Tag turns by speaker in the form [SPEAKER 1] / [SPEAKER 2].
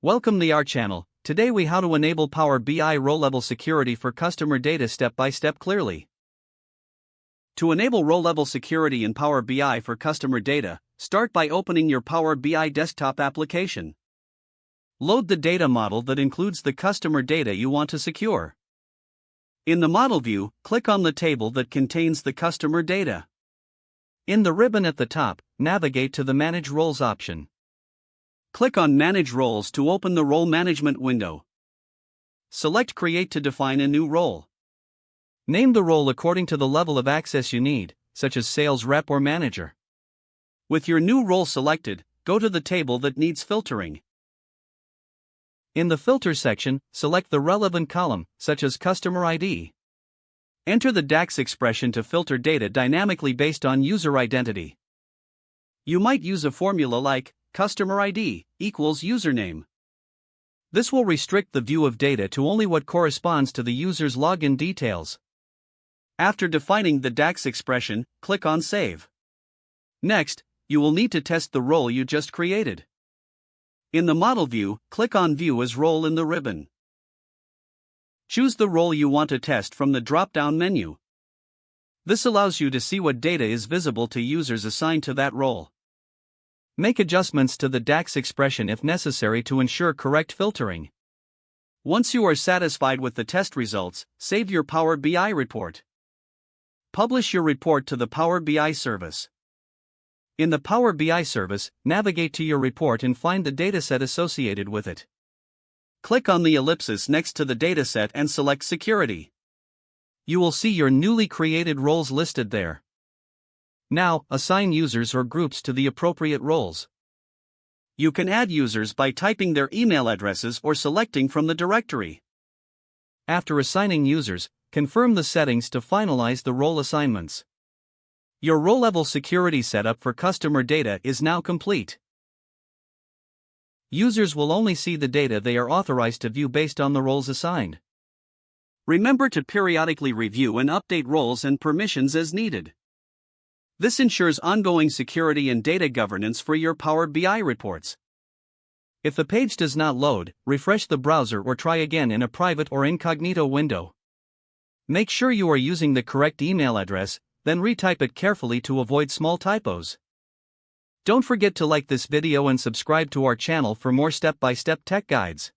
[SPEAKER 1] Welcome to our channel. Today we how to enable Power BI row-level security for customer data step by step clearly. To enable row-level security in Power BI for customer data, start by opening your Power BI desktop application. Load the data model that includes the customer data you want to secure. In the model view, click on the table that contains the customer data. In the ribbon at the top, navigate to the Manage Roles option. Click on Manage Roles to open the role management window. Select Create to define a new role. Name the role according to the level of access you need, such as sales rep or manager. With your new role selected, go to the table that needs filtering. In the Filter section, select the relevant column, such as Customer ID. Enter the DAX expression to filter data dynamically based on user identity. You might use a formula like Customer ID equals username. This will restrict the view of data to only what corresponds to the user's login details. After defining the DAX expression, click on Save. Next, you will need to test the role you just created. In the model view, click on View as Role in the ribbon. Choose the role you want to test from the drop-down menu. This allows you to see what data is visible to users assigned to that role. Make adjustments to the DAX expression if necessary to ensure correct filtering. Once you are satisfied with the test results, save your Power BI report. Publish your report to the Power BI service. In the Power BI service, navigate to your report and find the dataset associated with it. Click on the ellipsis next to the dataset and select Security. You will see your newly created roles listed there. Now, assign users or groups to the appropriate roles. You can add users by typing their email addresses or selecting from the directory. After assigning users, confirm the settings to finalize the role assignments. Your row-level security setup for customer data is now complete. Users will only see the data they are authorized to view based on the roles assigned. Remember to periodically review and update roles and permissions as needed. This ensures ongoing security and data governance for your Power BI reports. If the page does not load, refresh the browser or try again in a private or incognito window. Make sure you are using the correct email address, then retype it carefully to avoid small typos. Don't forget to like this video and subscribe to our channel for more step-by-step tech guides.